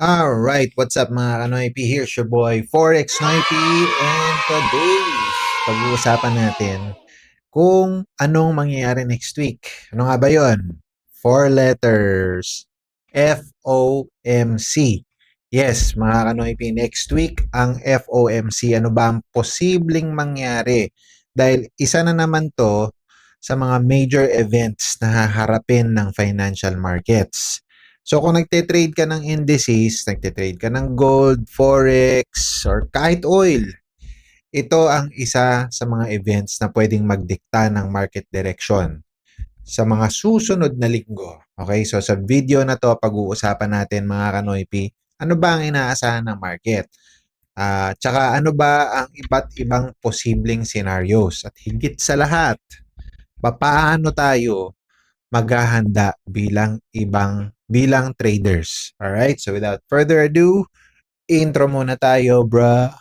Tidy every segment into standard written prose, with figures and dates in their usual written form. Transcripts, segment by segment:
Alright, what's up mga Kanoypi? Here's your boy, Forex Noypi, and today, pag-uusapan natin kung anong mangyayari next week. Ano nga ba yun? Four letters. FOMC. Yes, mga Kanoypi, next week ang FOMC. Ano ba ang posibleng mangyari? Dahil isa na naman to sa mga major events na haharapin ng financial markets. So kung nagte-trade ka ng indices, nagte-trade ka ng gold, forex, or kahit oil, ito ang isa sa mga events na pwedeng magdikta ng market direction sa mga susunod na linggo. Okay, so sa video na to, pag-uusapan natin mga Kanoypi, ano ba ang inaasahan ng market? Tsaka ano ba ang iba't ibang posibleng scenarios? At higit sa lahat, paano tayo maghahanda bilang traders. Alright, so without further ado, intro muna tayo, bruh.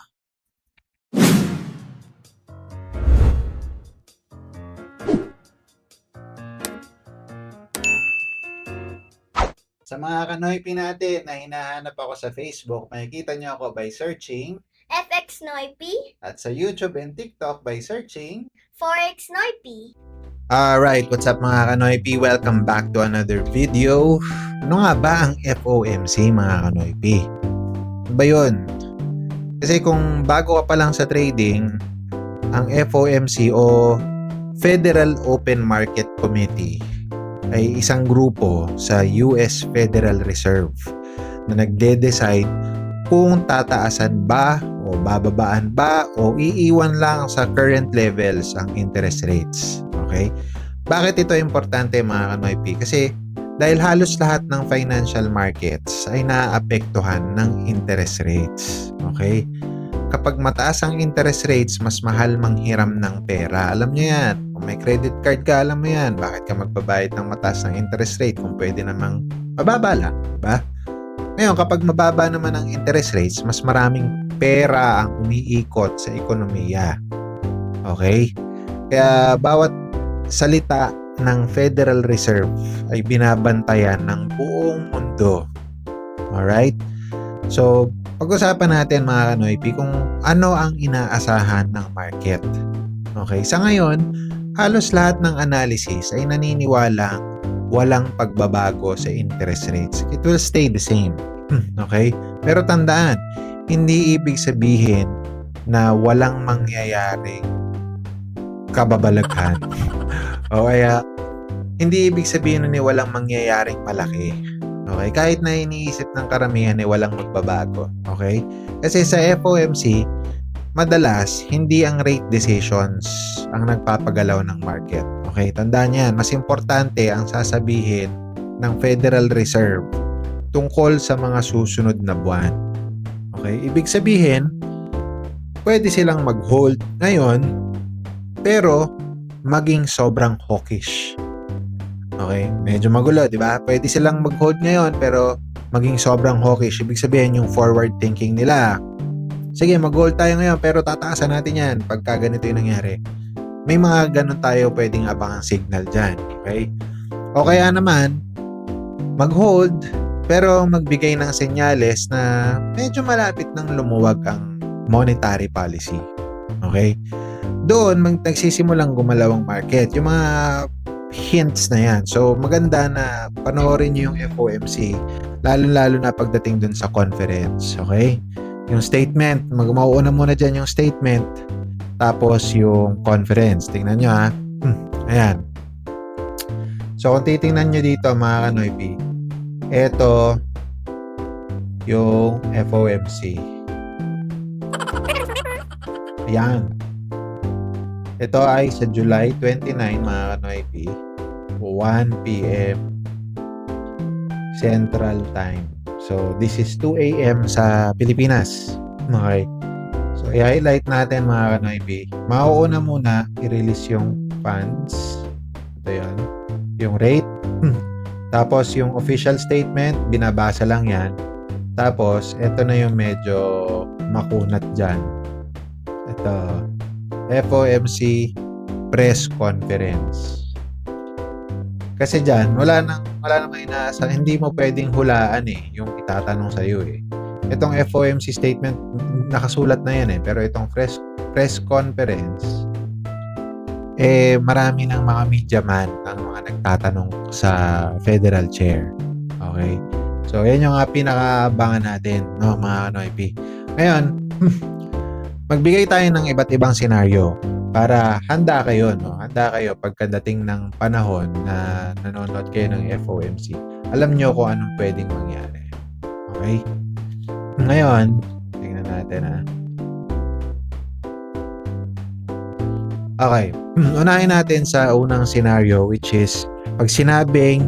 Sa mga kanoypi natin na hinahanap ako sa Facebook, makikita niyo ako by searching FX Noypi, at sa YouTube and TikTok by searching Forex Noypi. Alright, what's up mga kanoypi? Welcome back to another video. Ano nga ba ang FOMC mga kanoypi? Ano ba yun? Kasi kung bago ka pa lang sa trading, ang FOMC o Federal Open Market Committee ay isang grupo sa US Federal Reserve na nagde-decide kung tataasan ba o bababaan ba o iiwan lang sa current levels ang interest rates. Okay? Bakit ito importante mga kanoypi? Kasi dahil halos lahat ng financial markets ay naapektuhan ng interest rates. Okay? Kapag mataas ang interest rates, mas mahal manghiram ng pera. Alam niyo yan. Kung may credit card ka, alam mo yan. Bakit ka magbabayad ng mataas ng interest rate kung pwede namang mababa lang, diba? Ngayon, kapag mababa naman ang interest rates, mas maraming pera ang umiikot sa ekonomiya. Okay? Kaya bawat salita ng Federal Reserve ay binabantayan ng buong mundo. Alright? So, pag-usapan natin mga kanoypi kung ano ang inaasahan ng market. Okay, sa ngayon, halos lahat ng analysis ay naniniwala walang pagbabago sa interest rates. It will stay the same. Okay? Pero tandaan, hindi ibig sabihin na walang mangyayaring kababalaghan. O kaya, hindi ibig sabihin na walang mangyayaring malaki. Okay? Kahit na iniisip ng karamihan ay walang magbabago. Okay? Kasi sa FOMC, madalas, hindi ang rate decisions ang nagpapagalaw ng market. Okay? Tandaan yan, mas importante ang sasabihin ng Federal Reserve tungkol sa mga susunod na buwan. Okay? Ibig sabihin, pwede silang mag-hold ngayon, pero maging sobrang hawkish. Okay? Medyo magulo, di ba? Pwede silang mag-hold ngayon pero maging sobrang hawkish. Ibig sabihin yung forward thinking nila. Sige, mag-hold tayo ngayon pero tataasan natin yan pagka ganito yung nangyari. May mga ganun tayo pwedeng abangang signal dyan. Okay? O kaya naman, mag-hold pero magbigay ng senyales na medyo malapit ng lumuwag ang monetary policy. Okay? Doon, nagsisimulang gumalaw ang market. Yung mga hints na yan. So, maganda na panoorin nyo yung FOMC, lalo-lalo na pagdating dun sa conference. Okay? Yung statement, mauuna muna dyan yung statement, tapos yung conference. Tingnan nyo ha. Ayan. So, kung titingnan nyo dito mga kanoypi, eto yung FOMC. Ayan. Ito ay sa July 29 mga kanoypi, 1 p.m. Central Time. So, this is 2 a.m. sa Pilipinas. Okay. So, i-highlight natin mga kanoypi. Mauuna muna i-release yung funds. Ito yun. Yung rate. Tapos, yung official statement, binabasa lang yan. Tapos, ito na yung medyo makunat dyan. Ito. FOMC press conference. Kasi diyan, wala namang inaasa, hindi mo pwedeng hulaan yung itatanong sa iyo eh. Itong FOMC statement nakasulat na yan pero itong press conference marami ng mga media man ang mga nagtatanong sa Federal Chair. Okay? So, yan yung pinakaabangan natin, no, mga Kanoypi. Ngayon, magbigay tayo ng iba't ibang senaryo para handa kayo, no? Handa kayo pagkadating ng panahon na nanonood kayo ng FOMC. Alam nyo kung anong pwedeng mangyari. Okay? Ngayon, tingnan natin Okay. Unahin natin sa unang scenario which is pag sinabing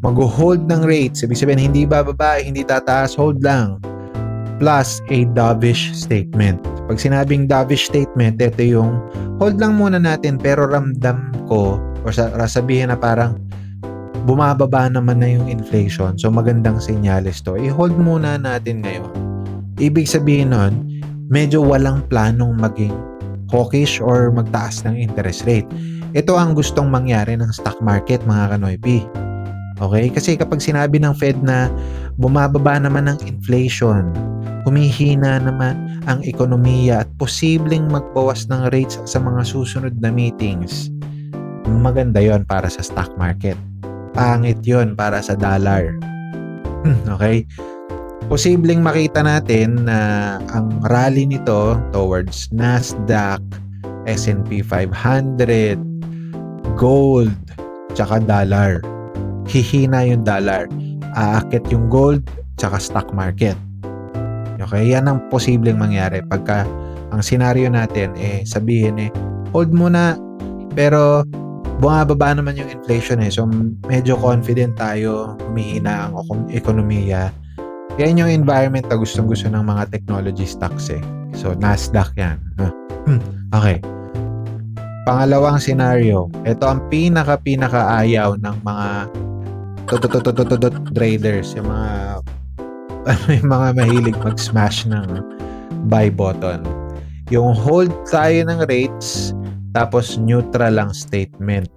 mag-hold ng rates, ibig sabihin hindi bababa, hindi tataas, hold lang. Plus a dovish statement. Pag sinabing dovish statement, ito yung hold lang muna natin pero ramdam ko or sabihin na parang bumababa naman na yung inflation. So magandang senyales to. I-hold muna natin ngayon. Ibig sabihin nun, medyo walang planong maging hawkish or magtaas ng interest rate. Ito ang gustong mangyari ng stock market, mga Kanoypi. Okay? Kasi kapag sinabi ng Fed na bumababa naman ang inflation, humihina naman ang ekonomiya at posibleng magbawas ng rates sa mga susunod na meetings, maganda yon para sa stock market. Pangit yon para sa dollar. Okay? Posibleng makita natin na ang rally nito towards Nasdaq, S&P 500, gold, tsaka dollar. Hihina yung dollar. Aakit yung gold, tsaka stock market. Okay? Yan ang posibleng mangyari pagka ang senaryo natin sabihin hold muna pero bumababa naman yung inflation so medyo confident tayo, humihina ang ekonomiya. Yan yung environment na gustong-gusto ng mga technology stocks So Nasdaq yan. Okay. Pangalawang scenario, ito ang pinaka-ayaw ng mga traders, yung mga mahilig mag-smash ng buy button. Yung hold tayo ng rates tapos neutral lang statement.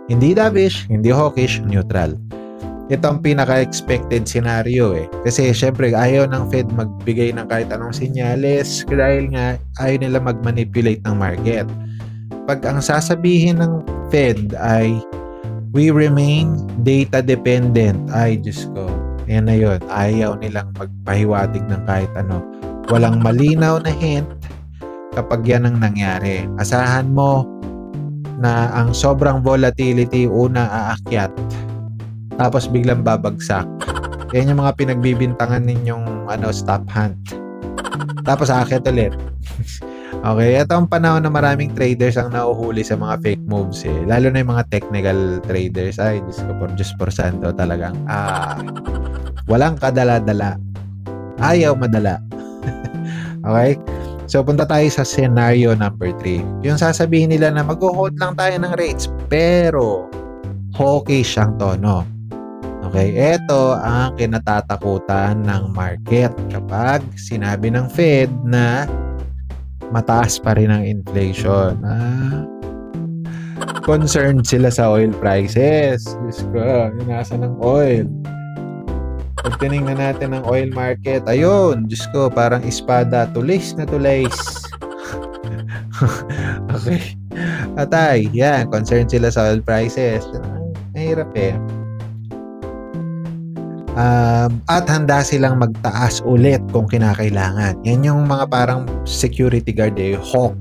Hindi dovish, hindi hawkish, neutral. Ito ang pinaka-expected scenario Kasi syempre ayaw ng Fed magbigay ng kahit anong senyales dahil nga ayaw nila mag-manipulate ng market. Pag ang sasabihin ng Fed ay we remain data dependent, ay Diyos ko, yan na yun. Ayaw nilang magpahiwatig ng kahit ano. Walang malinaw na hint kapag yan ang nangyari. Asahan mo na ang sobrang volatility una aakyat tapos biglang babagsak. Yan yung mga pinagbibintangan ninyong stop hunt. Tapos aakyat ulit. Okay, ito ang panahon na maraming traders ang nauhuli sa mga fake moves Lalo na yung mga technical traders. Ay, Diyos por santo talagang walang kadala-dala. Ayaw madala. Okay? So, punta tayo sa scenario number 3. Yung sasabihin nila na mag-hold lang tayo ng rates pero hawkish ang tono. Okay? Ito ang kinatatakutan ng market kapag sinabi ng Fed na mataas pa rin ang inflation. Concerned sila sa oil prices. Diyos ko, nasa ng oil. Pag tinignan natin ang oil market, ayun, Diyos ko, parang espada, tulis na tulis. Okay. Atay, yan, concerned sila sa oil prices. Mahirap at handa silang magtaas ulit kung kinakailangan. Yan yung mga parang security guard hawk.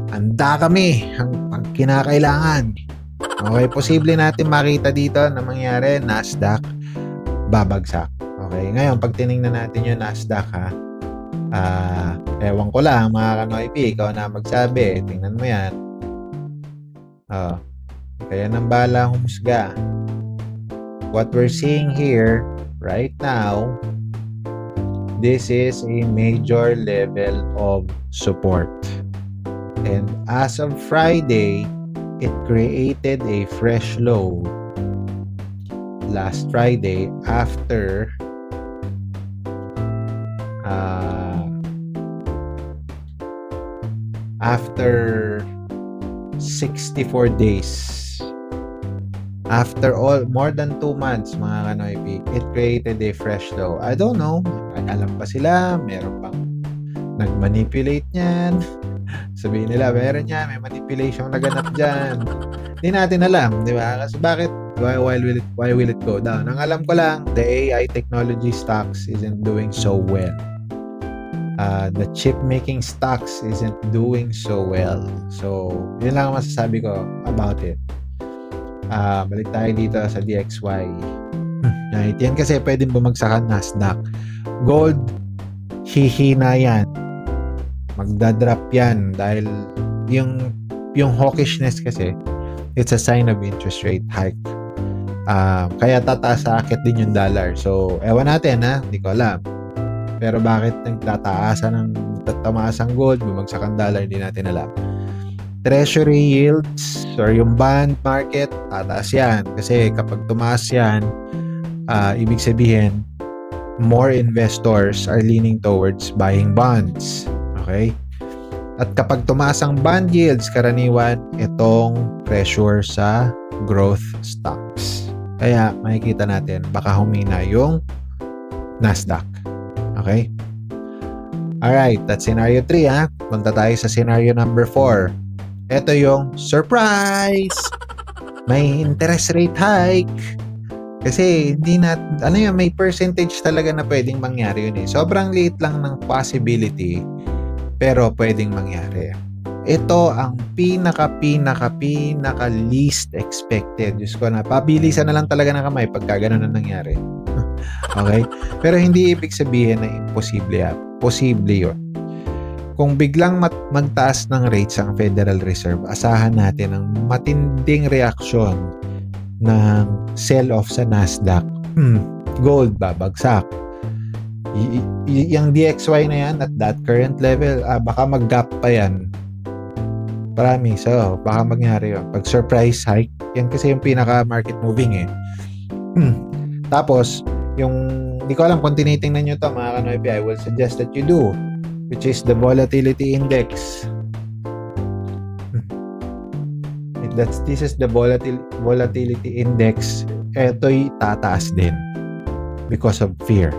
Handa kami pag kinakailangan. Okay, posible natin makita dito na mangyari Nasdaq babagsak. Okay, ngayon pag tinignan natin yung Nasdaq ewan ko lang mga Kanoypi, ikaw na magsabi, tingnan mo yan. Kaya nang bala humusga. What we're seeing here right now, this is a major level of support. And as of Friday, it created a fresh low last Friday after 64 days After all, more than 2 months, mga kanoypi, it created a fresh low. I don't know. Alam pa sila, meron bang nag-manipulate niyan? Sabihin nila, meron yan, may manipulation naganap dyan. Hindi natin alam, di ba? Kasi bakit? Why will it go down? Ang alam ko lang, the AI technology stocks isn't doing so well. The chip making stocks isn't doing so well. So, yun lang ang masasabi ko about it. Balik tayo dito sa DXY. Right, yan kasi pwedeng bumagsakan Nasdaq. Gold, hihina yan. Magdadrop yan dahil yung hawkishness kasi, it's a sign of interest rate hike. Kaya tataas sa akit din yung dollar. So, ewan natin ha, hindi ko alam. Pero bakit tataas ang gold, bumagsak ang dollar, hindi natin alam. Treasury yields or yung bond market, tataas yan. Kasi kapag tumaas yan, ibig sabihin, more investors are leaning towards buying bonds. Okay? At kapag tumaas ang bond yields, karaniwan, itong pressure sa growth stocks. Kaya makikita natin, baka humina yung Nasdaq. Okay? Alright, that's scenario 3 ha. Punta tayo sa scenario number 4. Ito yung surprise! May interest rate hike. Kasi may percentage talaga na pwedeng mangyari yun eh. Sobrang liit lang ng possibility, pero pwedeng mangyari. Ito ang pinaka least expected. Diyos ko na, pabilisan na lang talaga ng kamay pagka ganun na nangyari. Okay? Pero hindi ibig sabihin na imposible yan. Posible yun. Kung biglang magtaas ng rates ang Federal Reserve, asahan natin ang matinding reaksyon ng sell-off sa Nasdaq. Gold babagsak. Yung DXY na yan at that current level, baka mag-gap pa yan. Promise. So, baka mangyari yun. Pag surprise hike, yan kasi yung pinaka-market moving eh. Tapos, hindi ko alam kung tinitingnan nyo to mga kanoypi, I will suggest that you do, which is the volatility index. This is the volatility index. Ito'y tataas din because of fear.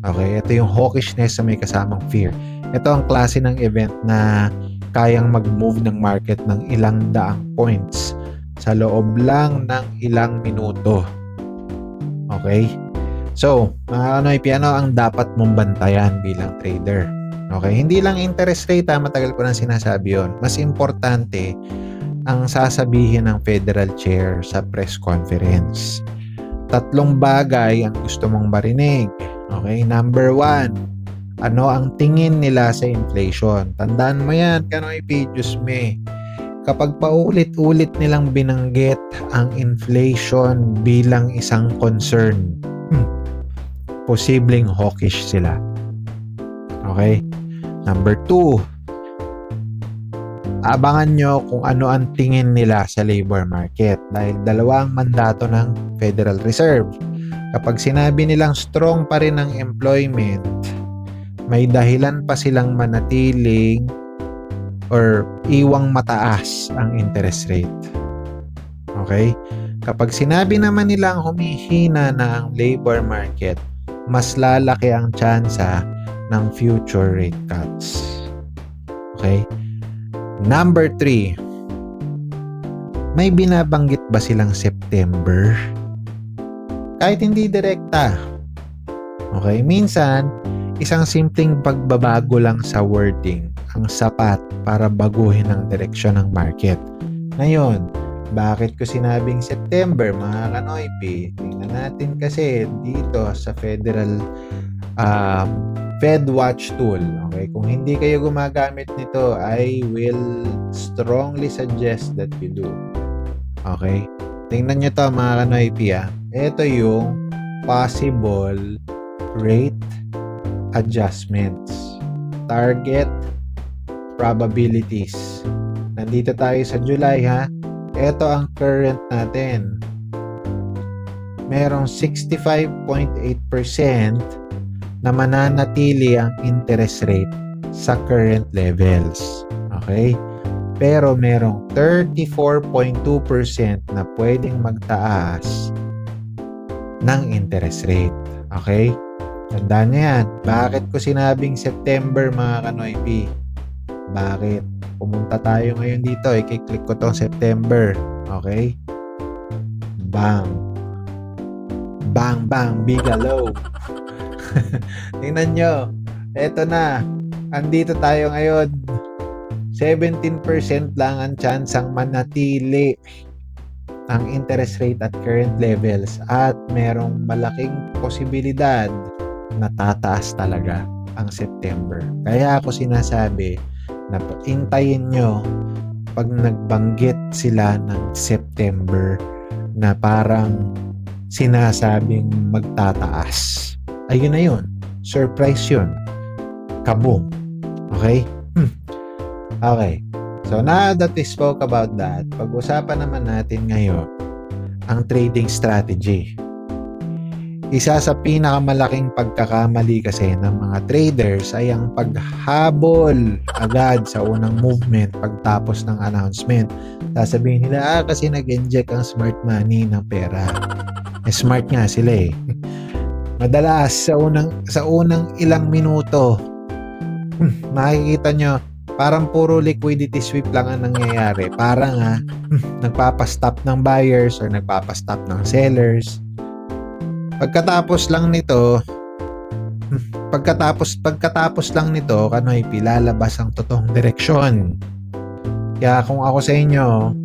Okay? Ito yung hawkishness na may kasamang fear. Ito ang klase ng event na kayang mag-move ng market ng ilang daang points sa loob lang ng ilang minuto. Okay? So, mga kanoypi, ano ang dapat mong bantayan bilang trader? Okay? Hindi lang interest rate, matagal ko nang sinasabi yun. Mas importante ang sasabihin ng Federal Chair sa press conference. 3 bagay ang gusto mong marinig. Okay? Number 1, ano ang tingin nila sa inflation? Tandaan mo yan, kanoypi, Diyos me. Kapag paulit-ulit nilang binanggit ang inflation bilang isang concern, posibleng hawkish sila. Okay? Number 2, abangan nyo kung ano ang tingin nila sa labor market dahil dalawang mandato ng Federal Reserve. Kapag sinabi nilang strong pa rin ang employment, may dahilan pa silang manatiling or iwang mataas ang interest rate. Okay? Kapag sinabi naman nilang humihina na ang labor market, mas lalaki ang tsansa ng future rate cuts. Okay? Number 3, may binabanggit ba silang September? Kahit hindi direkta. Okay? Minsan, isang simpleng pagbabago lang sa wording ang sapat para baguhin ang direksyon ng market. Ngayon, bakit ko sinabing September, mga kanoypi? Tingnan natin kasi dito sa Federal Fed Watch tool. Okay? Kung hindi kayo gumagamit nito, I will strongly suggest that you do. Okay? Tingnan nyo to mga kanoypi. Ito yung possible rate adjustments. Target probabilities. Nandito tayo sa July ha. Ito ang current natin. Merong 65.8% na mananatili ang interest rate sa current levels. Okay? Pero merong 34.2% na pwedeng magtaas ng interest rate. Okay? Tandaan niyo yan. Bakit ko sinabing September, mga Kanoypi? Bakit? Pumunta tayo ngayon dito. I-click ko tong September. Okay? Bang. Bang, bang. Bigalow. Tingnan nyo. Eto na. Andito tayo ngayon. 17% lang ang chance ang manatili ang interest rate at current levels at merong malaking posibilidad na tataas talaga ang September. Kaya ako sinasabi na hintayin nyo pag nagbanggit sila ng September na parang sinasabing magtataas. Ayun na yun. Surprise yun. Kaboom. Okay? Okay. So now that we spoke about that, pag-usapan naman natin ngayon ang trading strategy. Isa sa pinakamalaking pagkakamali kasi ng mga traders ay ang paghabol agad sa unang movement pagtapos ng announcement. Sasabihin nila, kasi nag-inject ang smart money ng pera. Smart nga sila eh. Madalas sa unang ilang minuto, makikita nyo, parang puro liquidity sweep lang ang nangyayari. Parang nagpapastop ng buyers or nagpapastop ng sellers. Pagkatapos lang nito, Kanoypi, lalabas ang totoong direksyon. Kaya kung ako sa inyo,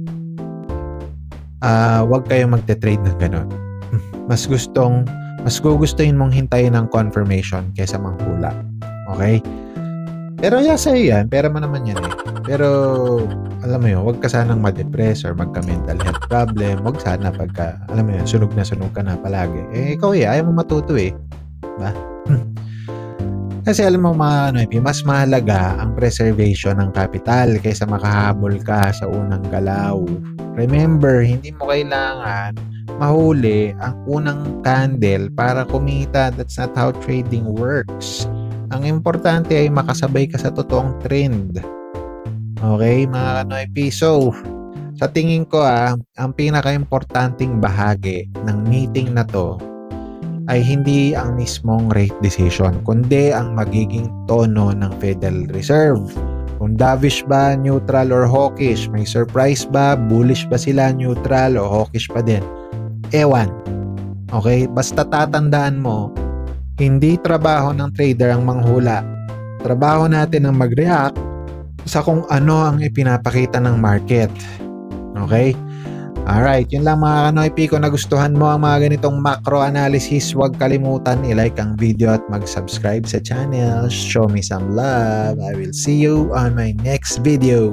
wag kayong magte-trade ng ganun. Mas gugustuhin mong hintayin ng confirmation kaysa manghula. Okay? Pero sa'yo yan, pera mo naman yan eh. Pero, alam mo yun, huwag ka sanang ma-depress or magka-mental health problem. Huwag sana pagka, alam mo yun, sunog ka na palagi. Ikaw ayaw mo matuto eh. Diba? Kasi alam mo mga Kanoypi, mas mahalaga ang preservation ng capital kaysa makahabol ka sa unang galaw. Remember, hindi mo kailangan mahuli ang unang candle para kumita. That's not how trading works. Ang importante ay makasabay ka sa totoong trend. Okay, mga Kanoypi? So, sa tingin ko ang pinaka-importanting bahagi ng meeting na to ay hindi ang mismong rate decision, kundi ang magiging tono ng Federal Reserve. Kung dovish ba, neutral, or hawkish? May surprise ba? Bullish ba sila? Neutral o hawkish pa din? Ewan. Okay? Basta tatandaan mo, hindi trabaho ng trader ang manghula. Trabaho natin ang mag-react sa kung ano ang ipinapakita ng market. Okay? Alright, yun lang mga Kanoypi. Kung nagustuhan mo ang mga ganitong macro analysis, huwag kalimutan i-like ang video at mag-subscribe sa channel. Show me some love. I will see you on my next video.